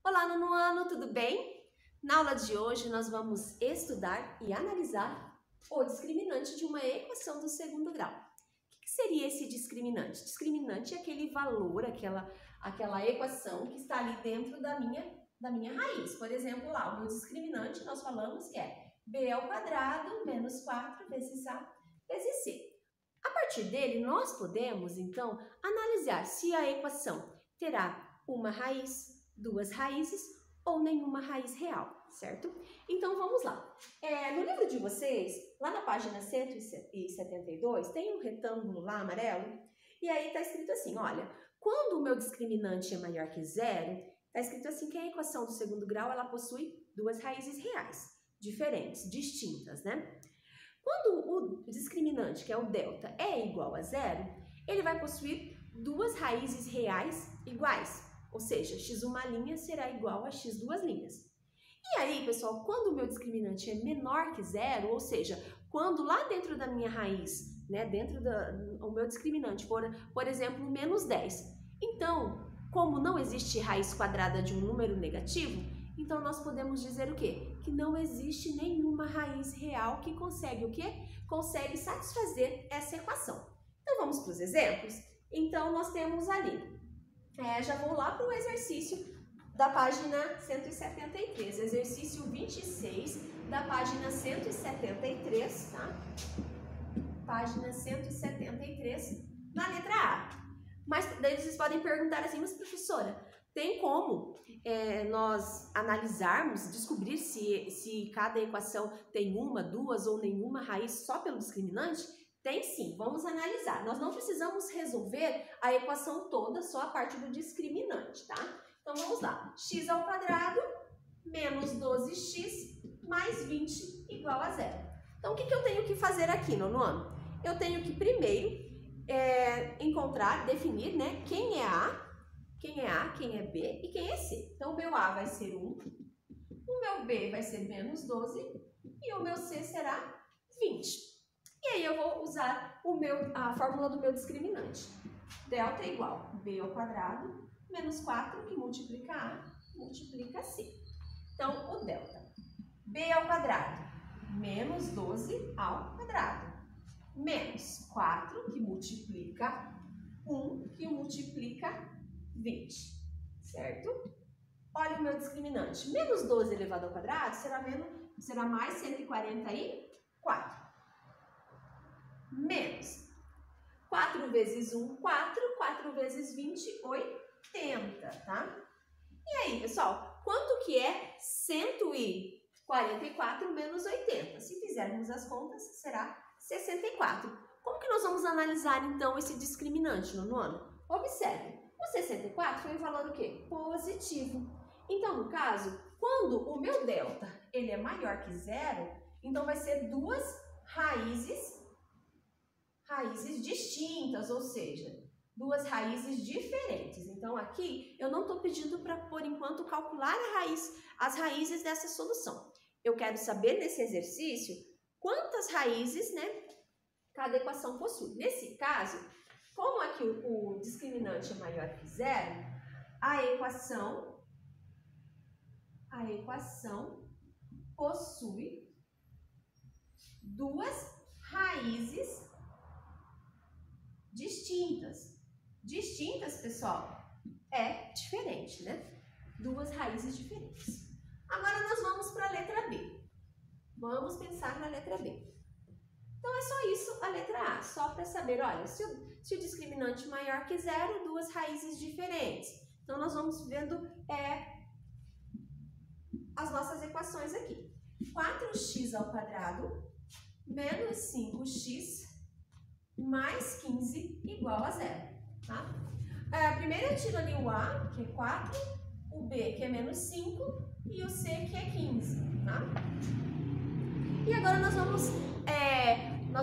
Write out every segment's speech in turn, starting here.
Olá, nono ano, tudo bem? Na aula de hoje nós vamos estudar e analisar o discriminante de uma equação do segundo grau. O que seria esse discriminante? Discriminante é aquele valor, aquela equação que está ali dentro da minha raiz. Por exemplo, lá, o meu discriminante nós falamos que é b ao quadrado menos 4 vezes a vezes c. A partir dele, nós podemos, então, analisar se a equação terá uma raiz, duas raízes ou nenhuma raiz real, certo? Então vamos lá. No livro de vocês, lá na página 172, tem um retângulo lá amarelo e aí está escrito assim, olha, quando o meu discriminante é maior que zero, está escrito assim que a equação do segundo grau ela possui duas raízes reais, diferentes, distintas, né? Quando o discriminante, que é o delta, é igual a zero, ele vai possuir duas raízes reais iguais. Ou seja, x1' será igual a x2'. E aí, pessoal, quando o meu discriminante é menor que zero, ou seja, quando lá dentro da minha raiz, né, o meu discriminante for, por exemplo, menos 10. Então, como não existe raiz quadrada de um número negativo, então nós podemos dizer o quê? Que não existe nenhuma raiz real que consegue o quê? Consegue satisfazer essa equação. Então, vamos para os exemplos? Então, nós temos ali... já vou lá para o exercício da página 173, exercício 26 da página 173, tá? Página 173, na letra A. Mas daí vocês podem perguntar assim, mas professora, tem como nós analisarmos, descobrir se cada equação tem uma, duas ou nenhuma raiz só pelo discriminante? Tem sim, vamos analisar. Nós não precisamos resolver a equação toda, só a parte do discriminante, tá? Então vamos lá. X ao quadrado menos 12x mais 20 igual a zero. Então o que eu tenho que fazer aqui, nono ano? Eu tenho que primeiro encontrar, definir, né, quem é A, quem é B e quem é C. Então o meu A vai ser 1, o meu B vai ser menos 12 e o meu C será 20. E aí eu vou usar a fórmula do meu discriminante. Delta é igual a b ao quadrado menos 4, que multiplica a, multiplica c. Então, o delta. b ao quadrado menos 12 ao quadrado. Menos 4, que multiplica 1, que multiplica 20. Certo? Olha o meu discriminante. Menos 12 elevado ao quadrado será mais 144. Menos 4 vezes 1, 4, 4 vezes 20, 80, tá? E aí, pessoal, quanto que é 144 menos 80? Se fizermos as contas, será 64. Como que nós vamos analisar, então, esse discriminante, nono ano? Observe, o 64 foi um valor o quê? Positivo. Então, no caso, quando o meu delta ele é maior que zero, então vai ser duas raízes distintas, ou seja, duas raízes diferentes. Então, aqui, eu não estou pedindo para, por enquanto, calcular as raízes dessa solução. Eu quero saber, nesse exercício, quantas raízes, né, cada equação possui. Nesse caso, como aqui o discriminante é maior que zero, a equação possui duas raízes distintas. Distintas, pessoal, é diferente, né? Duas raízes diferentes. Agora nós vamos para a letra B. Vamos pensar na letra B. Então é só isso a letra A, só para saber, olha, se o discriminante maior que zero, duas raízes diferentes. Então nós vamos vendo as nossas equações aqui. 4x ao quadrado menos 5x mais 15 igual a zero, tá? Primeiro eu tiro ali o A, que é 4, o B, que é menos 5, e o C, que é 15, tá? E agora nós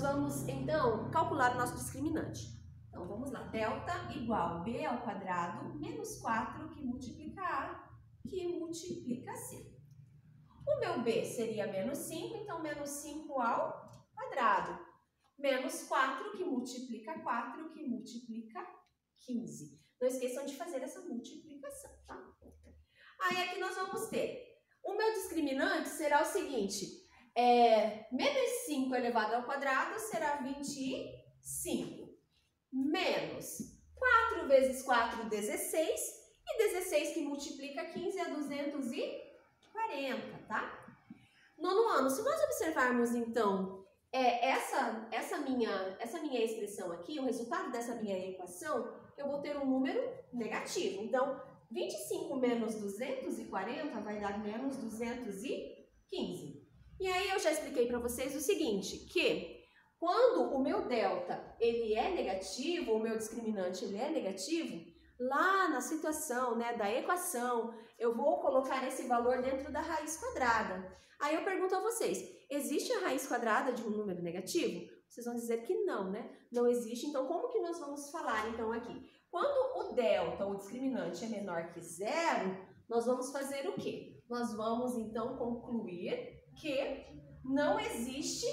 vamos então, calcular o nosso discriminante. Então, vamos lá. Delta igual a B ao quadrado menos 4, que multiplica A, que multiplica C. O meu B seria menos 5, então menos 5 ao quadrado. Menos 4, que multiplica 4, que multiplica 15. Não esqueçam de fazer essa multiplicação, tá? Aí aqui nós vamos ter, o meu discriminante será o seguinte, menos 5 elevado ao quadrado será 25, menos 4 vezes 4, 16, e 16 que multiplica 15 é 240, tá? Nono ano, se nós observarmos então essa minha expressão aqui, o resultado dessa minha equação, eu vou ter um número negativo. Então, 25 menos 240 vai dar menos 215. E aí eu já expliquei para vocês o seguinte, que quando o meu delta ele é negativo, o meu discriminante ele é negativo, lá na situação, né, da equação, eu vou colocar esse valor dentro da raiz quadrada. Aí eu pergunto a vocês, existe a raiz quadrada de um número negativo? Vocês vão dizer que não, né? Não existe. Então, como que nós vamos falar então aqui? Quando o delta, o discriminante, é menor que zero, nós vamos fazer o quê? Nós vamos então concluir que não existe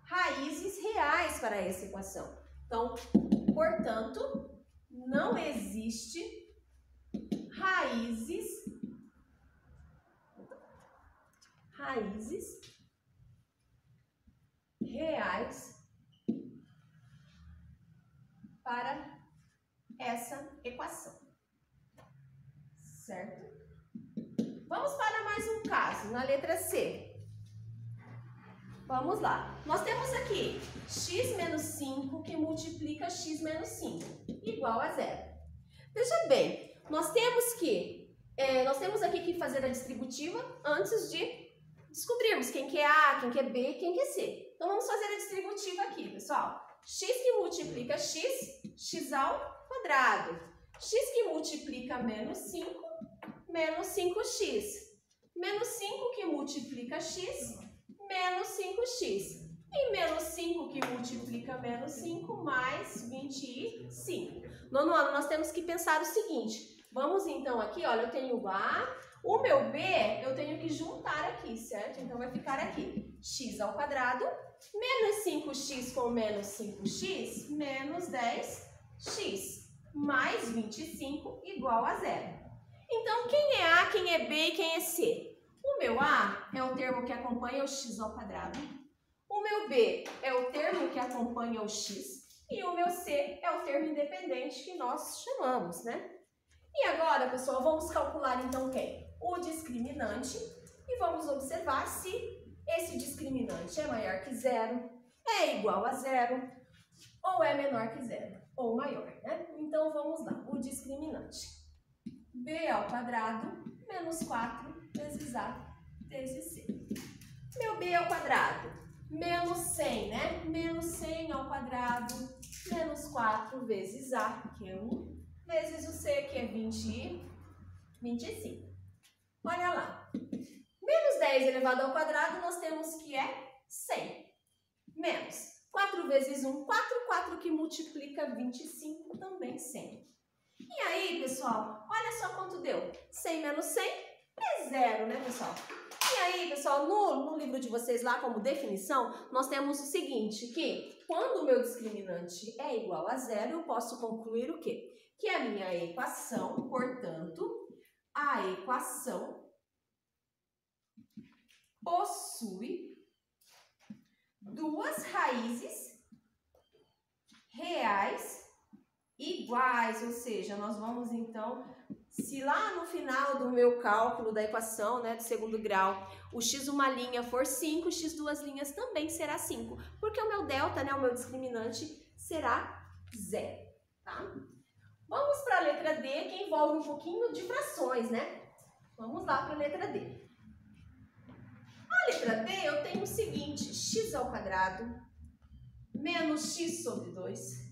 raízes reais para essa equação. Então, portanto, não existe raízes reais para essa equação, certo? Vamos para mais um caso, na letra C. Vamos lá. Nós temos aqui x menos 5 que multiplica x menos 5, igual a zero. Veja bem, nós temos aqui que fazer a distributiva antes de descobrirmos quem que é A, quem que é B, quem que é C. Então, vamos fazer a distributiva aqui, pessoal. X que multiplica x, x ao quadrado. X que multiplica menos 5, menos 5x. Menos 5 que multiplica x, menos 5x. E menos 5 que multiplica menos 5, mais 25. Nono ano, nós temos que pensar o seguinte. Vamos então aqui, olha, eu tenho o A, o meu B eu tenho que juntar aqui, certo? Então vai ficar aqui x ao quadrado, menos 5x com menos 5x, menos 10x, mais 25 igual a zero. Então, quem é A, quem é B e quem é C? O meu A é o termo que acompanha o x ao quadrado, o meu B é o termo que acompanha o x e o meu C é o termo independente que nós chamamos, né? E agora, pessoal, vamos calcular então quem? O discriminante e vamos observar se esse discriminante é maior que zero, é igual a zero ou é menor que zero ou maior, né? Então, vamos lá. O discriminante b ao quadrado menos 4 vezes a vezes c. Meu b ao quadrado, menos 100, né? Menos 100 ao quadrado, menos 4 vezes a, que é 1, vezes o c, que é 25. Olha lá. Menos 10 elevado ao quadrado, nós temos que é 100. Menos 4 vezes 1, 4 que multiplica 25, também 100. E aí, pessoal, olha só quanto deu. 100 menos 100 é zero, né, pessoal? E aí, pessoal, no livro de vocês lá, como definição, nós temos o seguinte, que quando o meu discriminante é igual a zero, eu posso concluir o quê? Que a minha equação, portanto, a equação possui duas raízes reais iguais, ou seja, nós vamos então, se lá no final do meu cálculo da equação, né, do segundo grau, o x uma linha for 5, o x duas linhas também será 5, porque o meu delta, né, o meu discriminante, será zero, tá? Vamos para a letra D, que envolve um pouquinho de frações, né? Vamos lá para a letra D. A letra D eu tenho o seguinte, x ao quadrado menos x sobre 2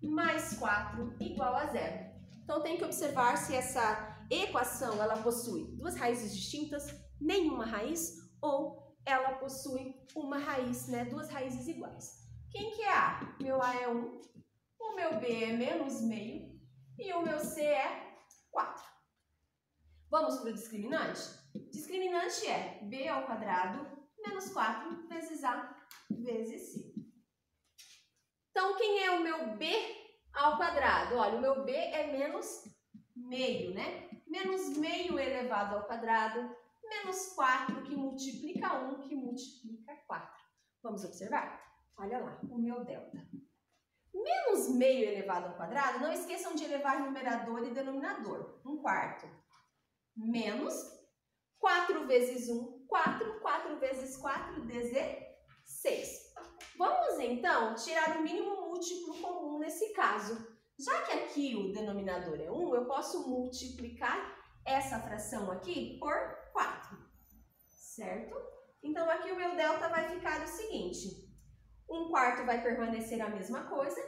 mais 4 igual a zero. Então, tem que observar se essa equação ela possui duas raízes distintas, nenhuma raiz, ou ela possui uma raiz, né, duas raízes iguais. Quem que é A? Meu A é 1, o meu B é menos meio e o meu C é 4. Vamos para o discriminante? Discriminante é B ao quadrado menos 4 vezes A vezes C. Então, quem é o meu B ao quadrado? Olha, o meu B é menos meio, né? menos meio elevado ao quadrado, menos 4 que multiplica 1 que multiplica 4. Vamos observar? Olha lá, o meu delta. Menos meio elevado ao quadrado, não esqueçam de elevar numerador e denominador. 1/4. Menos 4 vezes 1, 4. 4 vezes 4, 16. Vamos, então, tirar o mínimo múltiplo comum nesse caso. Já que aqui o denominador é 1, eu posso multiplicar essa fração aqui por 4, certo? Então, aqui o meu delta vai ficar o seguinte: 1/4 vai permanecer a mesma coisa,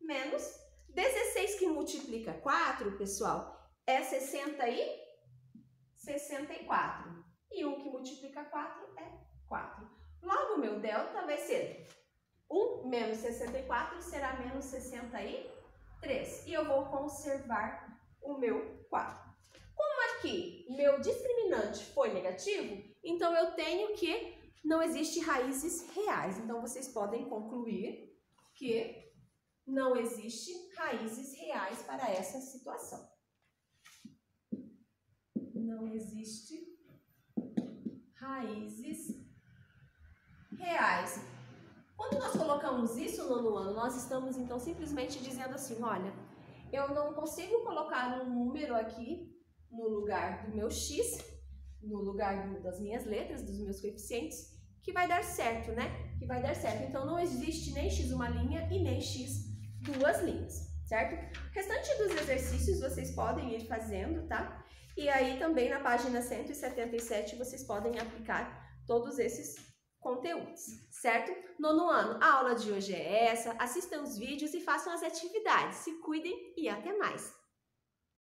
menos 16 que multiplica 4, pessoal, é 64. E 1 que multiplica 4 é 4. Logo, o meu delta vai ser 1 menos 64 será menos 63. E eu vou conservar o meu 4. Como aqui meu discriminante foi negativo, então eu tenho que não existe raízes reais. Então, vocês podem concluir que não existe raízes reais para essa situação. Não existe raízes reais. Quando nós colocamos isso no nono ano, nós estamos então simplesmente dizendo assim, olha, eu não consigo colocar um número aqui no lugar do meu x, no lugar das minhas letras, dos meus coeficientes, que vai dar certo, né? Que vai dar certo. Então, não existe nem x uma linha e nem x duas linhas, certo? O restante dos exercícios vocês podem ir fazendo, tá? E aí também na página 177 vocês podem aplicar todos esses conteúdos, certo? Nono ano, a aula de hoje é essa. Assistam os vídeos e façam as atividades. Se cuidem e até mais!